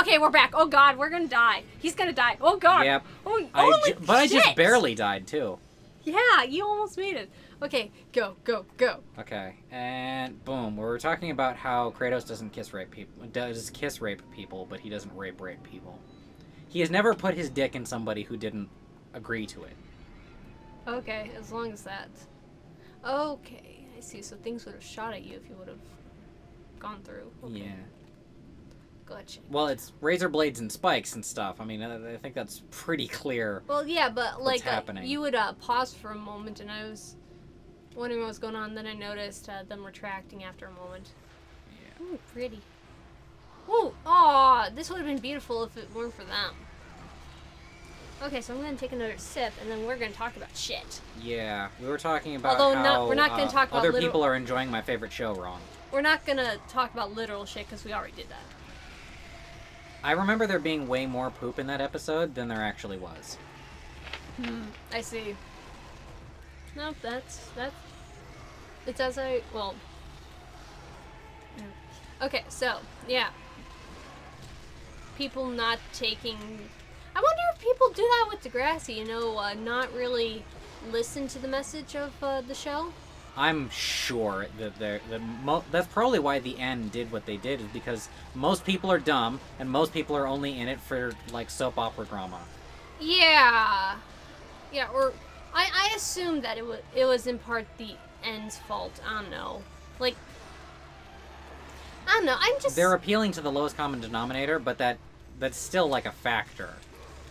Okay, we're back. Oh God, we're gonna die. He's gonna die. Oh God. Yep. Oh, But I just barely died, too. Yeah, you almost made it. Okay, go. Okay, and boom. We were talking about how Kratos does kiss rape people, but he doesn't rape people. He has never put his dick in somebody who didn't agree to it. Okay, as long as that. Okay, I see. So things would have shot at you if you would have gone through. Okay. Yeah. Gotcha. Well, it's razor blades and spikes and stuff. I mean, I think that's pretty clear. Well, yeah, but like happening. You would pause for a moment, and I was wondering what was going on. Then I noticed them retracting after a moment. Yeah. Ooh, pretty. Ooh, aw, this would have been beautiful if it weren't for them. Okay, so I'm gonna take another sip, and then we're gonna talk about shit. Yeah, we were talking about we're not gonna talk about other people are enjoying my favorite show wrong. We're not gonna talk about literal shit because we already did that. I remember there being way more poop in that episode than there actually was. I see. No, that's it's as well. Okay, so yeah, people not taking. I wonder if people do that with Degrassi. You know, not really listen to the message of the show. I'm sure that that's probably why the end did what they did, is because most people are dumb and most people are only in it for like soap opera drama. Yeah, or I assume that it was in part the end's fault. I don't know. Like, I don't know. They're appealing to the lowest common denominator, but that's still like a factor.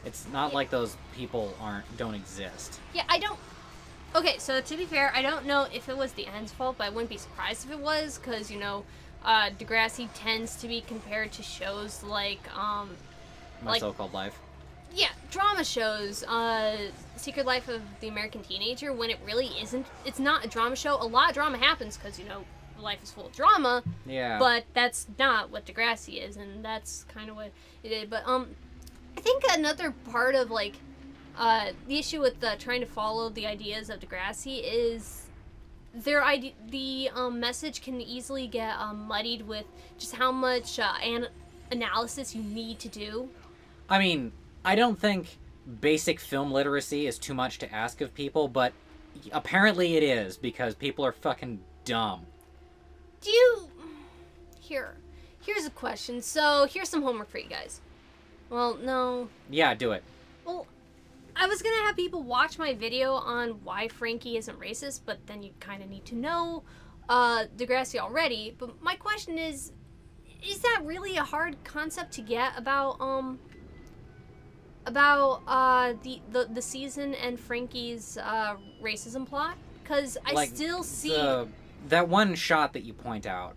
It's not like those people don't exist. Yeah, I don't. Okay, so to be fair, I don't know if it was the end's fault, but I wouldn't be surprised if it was, because, you know, Degrassi tends to be compared to shows like, My So-Called Life. Yeah, drama shows, Secret Life of the American Teenager, when it really isn't. It's not a drama show. A lot of drama happens because, you know, life is full of drama. Yeah. But that's not what Degrassi is, and that's kind of what it is. But, I think another part of, like, the issue with trying to follow the ideas of Degrassi is the message can easily get muddied with just how much analysis you need to do. I mean, I don't think basic film literacy is too much to ask of people, but apparently it is, because people are fucking dumb. Here's a question. So, here's some homework for you guys. Well, no. Yeah, do it. Well, I was gonna have people watch my video on why Frankie isn't racist, but then you kind of need to know Degrassi already. But my question is that really a hard concept to get about the season and Frankie's racism plot? Because I still see that one shot that you point out,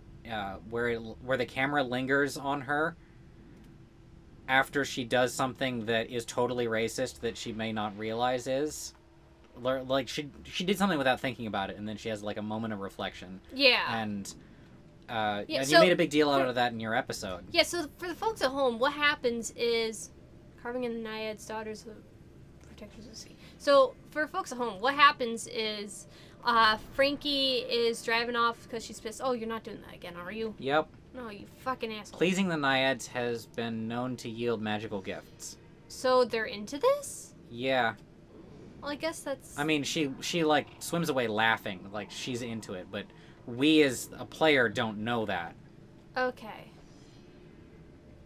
where the camera lingers on her after she does something that is totally racist that she may not realize is. Like, she did something without thinking about it, and then she has, like, a moment of reflection. Yeah. And you made a big deal out of that in your episode. Yeah, so for the folks at home, what happens is... Carving in the Naiads, Daughters of Protectors of the Sea. So, for folks at home, what happens is... Frankie is driving off because she's pissed. Oh, you're not doing that again, are you? Yep. No, you fucking asshole. Pleasing the Naiads has been known to yield magical gifts. So they're into this? Yeah. Well, I guess that's... I mean, she like, swims away laughing, like, she's into it, but we as a player don't know that. Okay.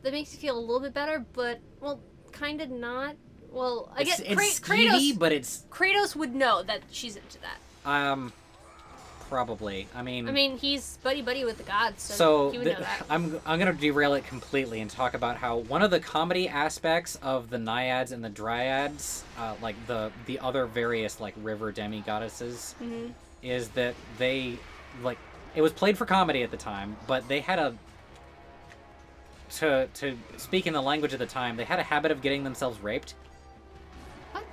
That makes you feel a little bit better, but, well, kind of not. Well, I guess it's Kratos... skeevy, but it's... Kratos would know that she's into that. Probably. I mean, he's buddy-buddy with the gods, so he would know that. I'm gonna derail it completely and talk about how one of the comedy aspects of the Naiads and the Dryads, like the other various, like, river demi-goddesses, is that they, like, it was played for comedy at the time, but they had to speak in the language of the time, they had a habit of getting themselves raped. What?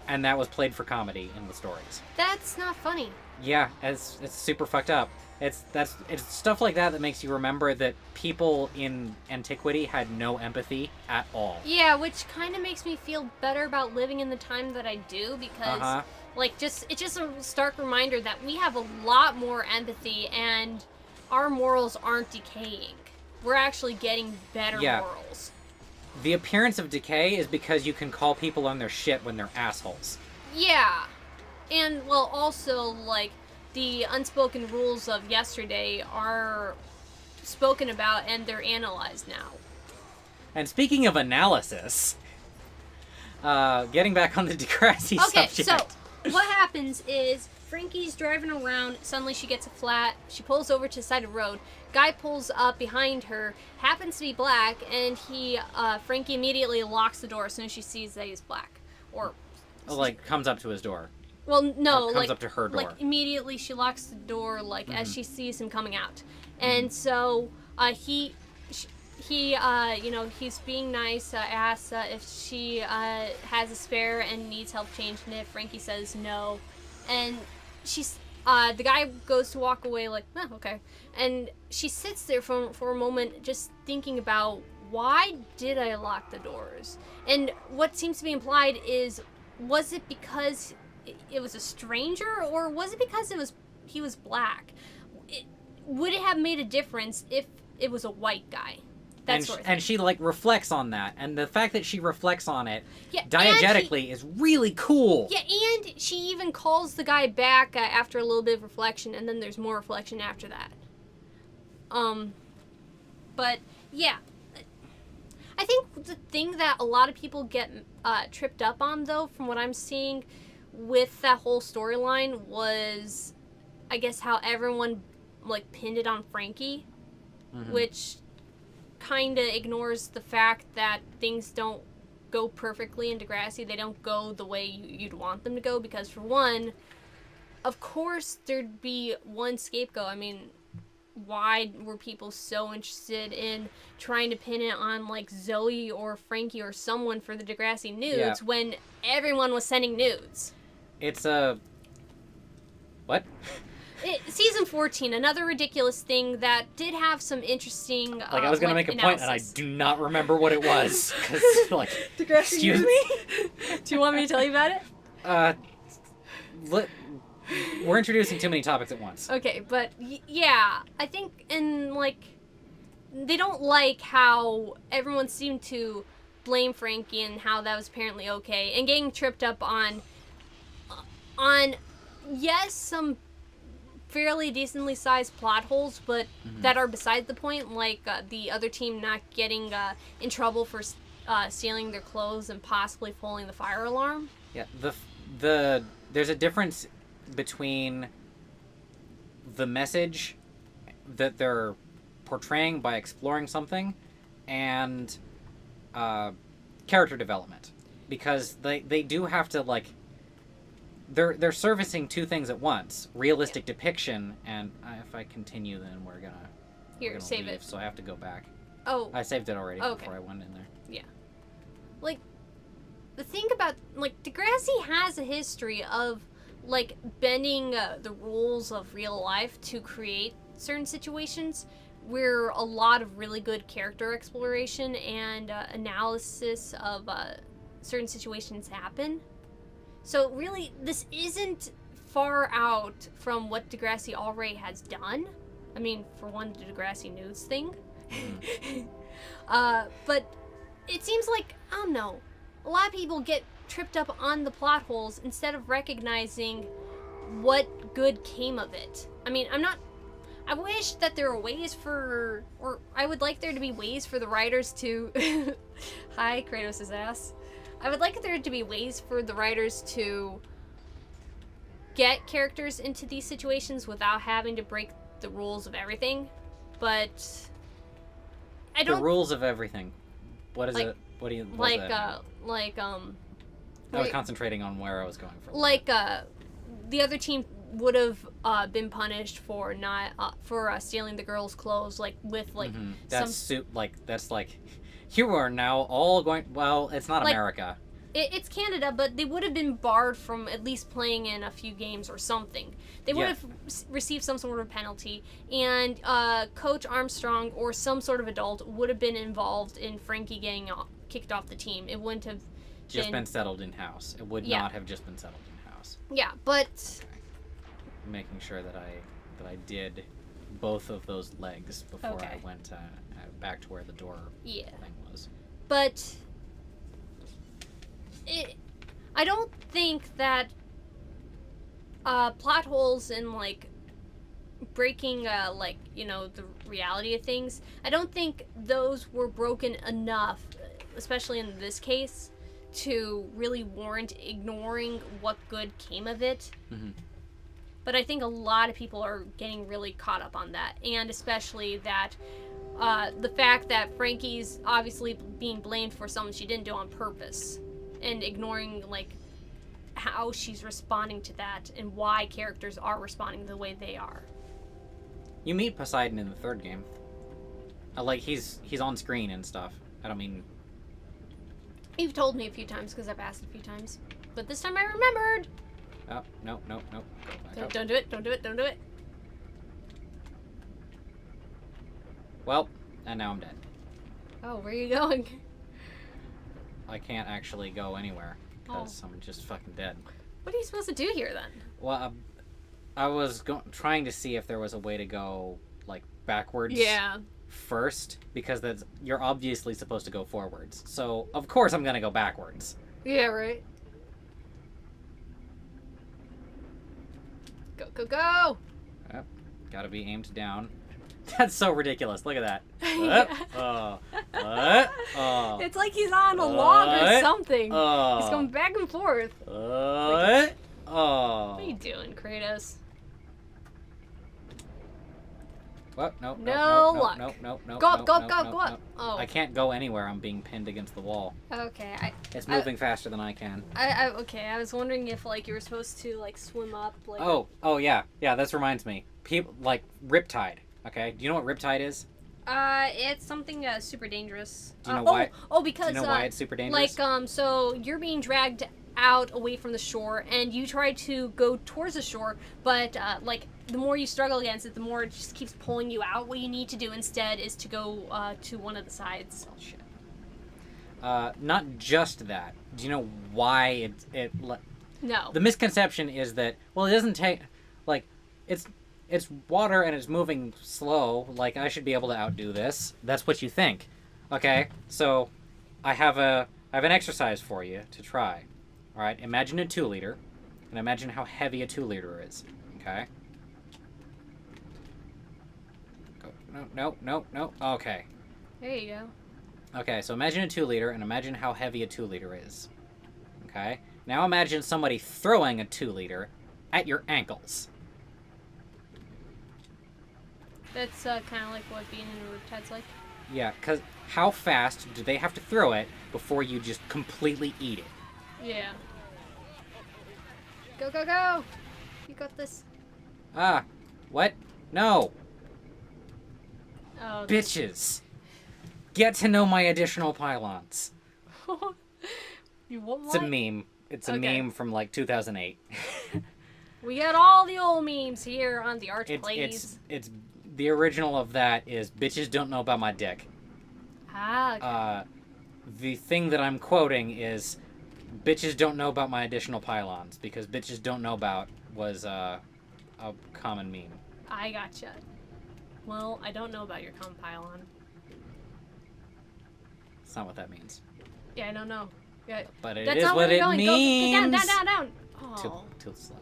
And that was played for comedy in the stories. That's not funny. Yeah, it's super fucked up. It's stuff like that makes you remember that people in antiquity had no empathy at all. Yeah, which kind of makes me feel better about living in the time that I do, because like it's just a stark reminder that we have a lot more empathy and our morals aren't decaying. We're actually getting better morals. The appearance of decay is because you can call people on their shit when they're assholes. Yeah. And, well, also, like, the unspoken rules of yesterday are spoken about and they're analyzed now. And speaking of analysis, getting back on the Degrassi subject. Okay, so what happens is Frankie's driving around, suddenly she gets a flat, she pulls over to the side of the road, guy pulls up behind her, happens to be black, and Frankie immediately locks the door as soon as she sees that he's black. Or... like, comes up to his door. Well, no, or comes up to her door. Like, immediately she locks the door, like, as she sees him coming out. And so, he's being nice, asks if she has a spare and needs help changing it. Frankie says no. And the guy goes to walk away like, oh, okay. And she sits there for a moment just thinking about, why did I lock the doors? And what seems to be implied is, was it because it was a stranger, or was it because he was black? Would it have made a difference if it was a white guy? And she like reflects on that, and the fact that she reflects on it diegetically is really cool. Yeah, and she even calls the guy back after a little bit of reflection, and then there's more reflection after that. But yeah, I think the thing that a lot of people get tripped up on, though, from what I'm seeing with that whole storyline, was, I guess, how everyone like pinned it on Frankie, which kind of ignores the fact that things don't go perfectly in Degrassi. They don't go the way you'd want them to go, because for one, of course there'd be one scapegoat. I mean, why were people so interested in trying to pin it on like Zoe or Frankie or someone for the Degrassi nudes when everyone was sending nudes? It's a... What? Season 14, another ridiculous thing that did have some interesting I was going to make a point, and I do not remember what it was. Degrassi, excuse me? Do you want me to tell you about it? We're introducing too many topics at once. Okay, but yeah, I think, and like, they don't like how everyone seemed to blame Frankie and how that was apparently okay, and getting tripped up on yes, some fairly decently sized plot holes, but that are beside the point, like the other team not getting in trouble for stealing their clothes and possibly pulling the fire alarm. Yeah, there's a difference between the message that they're portraying by exploring something and character development, because they do have to like they're servicing two things at once: realistic depiction, and if I continue, then we're gonna save leave, it. so I have to go back. Oh, I saved it already before I went in there. Yeah, like the thing about like Degrassi has a history of like bending the rules of real life to create certain situations where a lot of really good character exploration and analysis of certain situations happen. So really, this isn't far out from what Degrassi already has done. I mean, for one, the Degrassi nudes thing. But it seems like, I don't know, a lot of people get tripped up on the plot holes instead of recognizing what good came of it. I mean, I wish that there were ways or I would like there to be ways for the writers to... Hi, Kratos' ass. I would like there to be ways for the writers to get characters into these situations without having to break the rules of everything, but I don't... The rules of everything. What is like, it? What do you... Like, I was concentrating on where I was going for. Like, the other team would have been punished for not for stealing the girls' clothes, like with like that's like you are now all going. Well, it's not like, America. It's Canada, but they would have been barred from at least playing in a few games or something. They would have received some sort of penalty, and Coach Armstrong or some sort of adult would have been involved in Frankie getting kicked off the team. It wouldn't have just been settled in house. It would not have just been settled in house. Yeah, but making sure that I did both of those legs before I went back to where the door thing was. but I don't think that plot holes and like breaking like, you know, the reality of things, I don't think those were broken enough, especially in this case, to really warrant ignoring what good came of it. Mm-hmm. But I think a lot of people are getting really caught up on that, and especially that the fact that Frankie's obviously being blamed for something she didn't do on purpose, and ignoring like how she's responding to that and why characters are responding the way they are. You meet Poseidon in the third game. Like he's on screen and stuff. I don't mean. You've told me a few times because I've asked a few times, but this time I remembered. Oh, no. Go back up. Don't do it. Don't do it. Don't do it. Well, and now I'm dead. Oh, where are you going? I can't actually go anywhere because I'm just fucking dead. What are you supposed to do here then? Well, I was trying to see if there was a way to go like backwards. Yeah. First, because you're obviously supposed to go forwards. So of course I'm gonna go backwards. Yeah, right. Go, go, go! Yep. Gotta be aimed down. That's so ridiculous. Look at that. It's like he's on a log or something. He's going back and forth. What are you doing, Kratos? What? Nope. No luck. Nope. Go up, go up, go up, go up. Oh. I can't go anywhere. I'm being pinned against the wall. Okay. It's moving faster than I can. Okay. I was wondering if like you were supposed to like swim up. Like. Oh yeah. That reminds me. People like Riptide. Okay. Do you know what Riptide is? It's something super dangerous. Do you know why? Because do you know why it's super dangerous? Like so you're being dragged out away from the shore, and you try to go towards the shore, but like the more you struggle against it, the more it just keeps pulling you out. What you need to do instead is to go to one of the sides. Oh shit. Not just that. Do you know why No. The misconception is that, well, it doesn't take, like, it's water and it's moving slow, like I should be able to outdo this. That's what you think. Okay? So I have an exercise for you to try. All right? Imagine a 2-liter, and imagine how heavy a 2-liter is. Okay? No. Okay. There you go. Okay, so imagine a 2-liter, and imagine how heavy a 2-liter is. Okay? Now imagine somebody throwing a 2-liter at your ankles. That's kind of like what being in a Riptide's like. Yeah, because how fast do they have to throw it before you just completely eat it? Yeah. Go, go, go! You got this. What? No! Oh. Bitches! Get to know my additional pylons. You want It's a meme. It's a meme from like 2008. We got all the old memes here on the Arch Plays. It's the original of that is bitches don't know about my dick. Okay. The thing that I'm quoting is bitches don't know about my additional pylons, because bitches don't know about was a common meme. I gotcha. Well, I don't know about your common pylon. It's not what that means. Yeah, I don't know. Yeah, but it that's is not what where it we're going. means. Go, down. Oh. Too slow.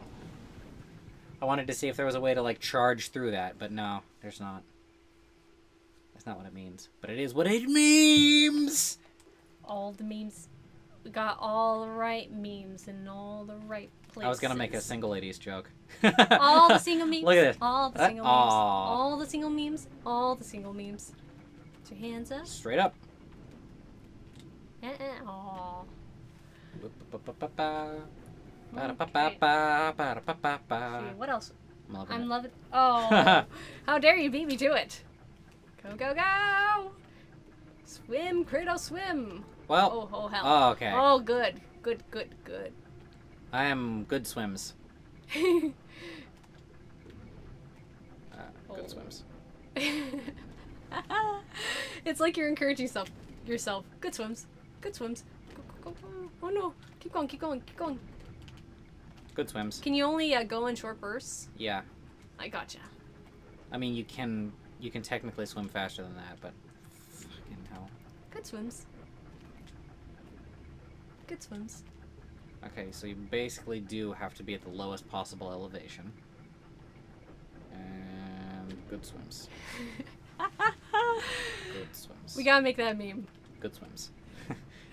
I wanted to see if there was a way to like charge through that, but no, there's not. That's not what it means. But it is what it means. All the memes. We got all the right memes in all the right places. I was gonna make a single ladies joke. All the single memes. Look at this. All the single memes. All the single memes. All the single memes. Put your hands up. Straight up. Aw. What else? I'm loving. Oh, how dare you beat me to it? Go, go, go! Swim, Kratos, swim! Well. Oh, hell. Oh, okay. Oh, good. I am good swims. Good swims. It's like you're encouraging yourself. Good swims. Go. Oh no! Keep going. Good swims. Can you only go in short bursts? Yeah. I gotcha. I mean, you can technically swim faster than that, but fucking hell. Good swims. Good swims. Okay, so you basically do have to be at the lowest possible elevation. And good swims. Good swims. We gotta make that a meme. Good swims.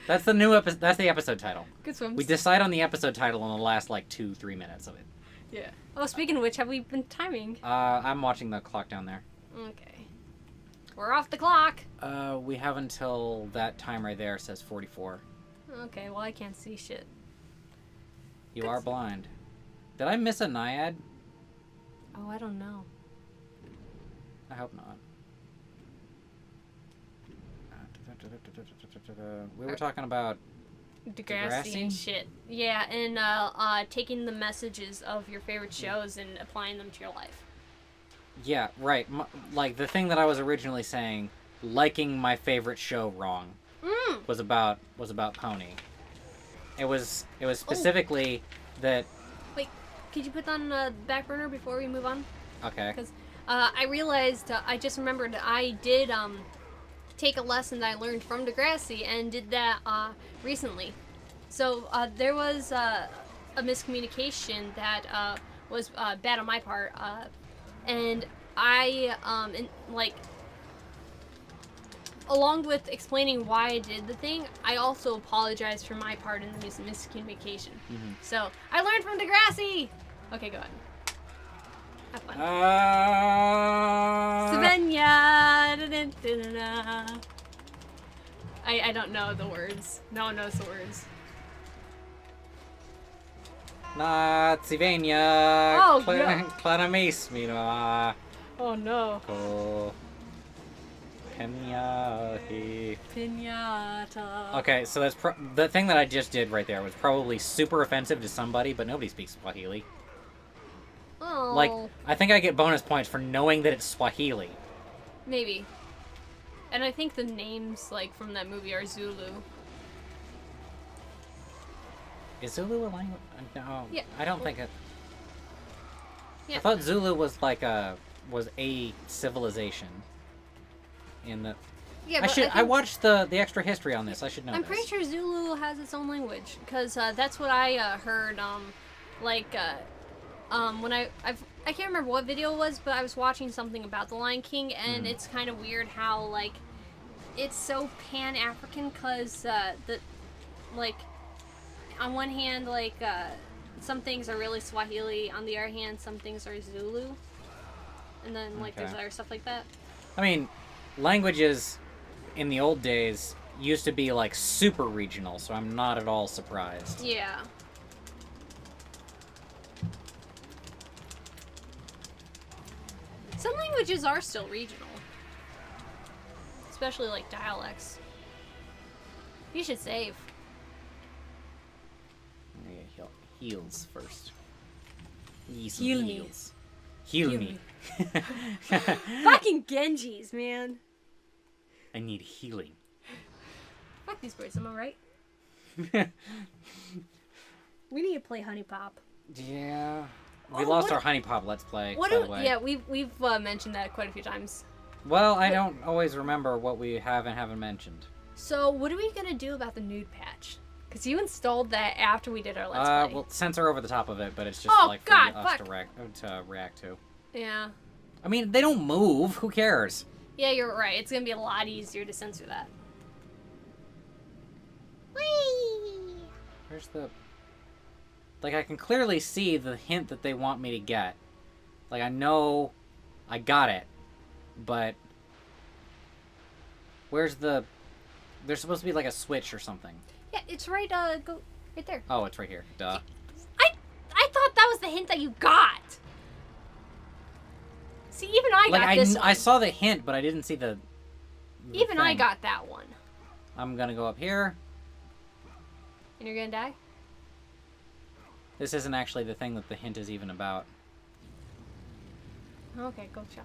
That's the new episode. That's the episode title. Good swims. We decide on the episode title in the last like 2-3 minutes of it. Yeah. Oh, speaking of which, have we been timing? I'm watching the clock down there. Okay. We're off the clock. We have until that time right there says 44. Okay, well I can't see shit. You are blind. Did I miss a naiad? Oh, I don't know. I hope not. We were talking about Degrassi and shit. Yeah, and taking the messages of your favorite shows and applying them to your life. Yeah, right. Like the thing that I was originally saying, liking my favorite show wrong, was about Pony. It was specifically that. Wait, could you put that on the back burner before we move on? Okay. Because I realized, I just remembered I did take a lesson that I learned from Degrassi and did that recently. So there was a miscommunication that was bad on my part, and I along with explaining why I did the thing, I also apologized for my part in the miscommunication. Mm-hmm. So I learned from Degrassi. Okay, go ahead. Have fun. Svenja. Da-da-da-da-da. I don't know the words. No one knows the words. Natsivenia. Oh, yeah. Klanamis, Oh no. Ko. Pinyahi. Pinata. Okay, so that's the thing that I just did right there was probably super offensive to somebody, but nobody speaks Swahili. Oh. Like, I think I get bonus points for knowing that it's Swahili. Maybe. And I think the names, like, from that movie are Zulu. Is Zulu a language? No, Yeah. I don't think it. Yeah. I thought Zulu was like a civilization. In the. Yeah, I but watched the extra history on this. I should know. I'm this. pretty sure Zulu has its own language because that's what I heard. When I can't remember what video it was, but I was watching something about the Lion King, and it's kind of weird how like it's so Pan-African because on one hand some things are really Swahili, on the other hand some things are Zulu, and then there's other stuff like that. I mean, languages in the old days used to be like super regional, so I'm not at all surprised. Yeah. Some languages are still regional. Especially like dialects. You should save. Yeah, heals first. Heal me. Heal me. Fucking Genjis, man. I need healing. Fuck these birds, am I right? We need to play Honey Pop. Yeah. We lost our Honey Pop Let's Play, by the way. Yeah, we've mentioned that quite a few times. Well, I don't always remember what we have and haven't mentioned. So, what are we gonna do about the nude patch? Because you installed that after we did our Let's Play. We'll censor over the top of it, but it's just for us to react to. Yeah. I mean, they don't move. Who cares? Yeah, you're right. It's gonna be a lot easier to censor that. Whee! Where's the... Like, I can clearly see the hint that they want me to get. Like, I know I got it, but... Where's the... There's supposed to be, like, a switch or something. Yeah, it's right, go right there. Oh, it's right here. Duh. I thought that was the hint that you got! See, even I got this one. I saw the hint, but I didn't see the even thing. I got that one. I'm gonna go up here. And you're gonna die? This isn't actually the thing that the hint is even about. Okay, go chill.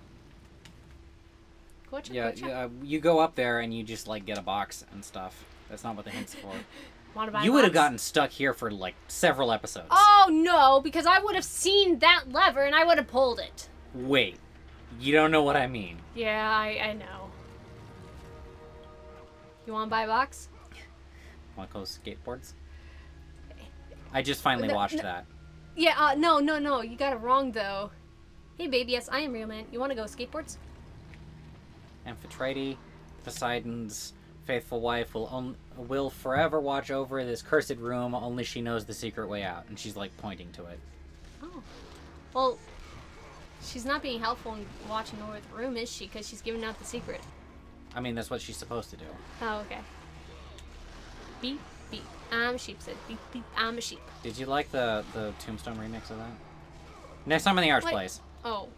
Yeah, you go up there and you just, like, get a box and stuff. That's not what the hint's for. Wanna buy a You would have box? gotten stuck here for, like, several episodes. Oh, no, because I would have seen that lever and I would have pulled it. Wait. You don't know what I mean. Yeah, I know. You wanna buy a box? Want those skateboards? I just finally No, watched no. that. Yeah, no, you got it wrong, though. Hey, baby, yes, I am real man. You want to go skateboards? Amphitrite, Poseidon's faithful wife, will forever watch over this cursed room. Only she knows the secret way out, and she's like pointing to it. Oh. Well, she's not being helpful in watching over the room, is she? Because she's giving out the secret. I mean, that's what she's supposed to do. Oh, okay. Beep, beep. I'm a sheep, said beep, beep. I'm a sheep. Did you like the Tombstone remix of that? Next time on the Arts What? Place. Oh,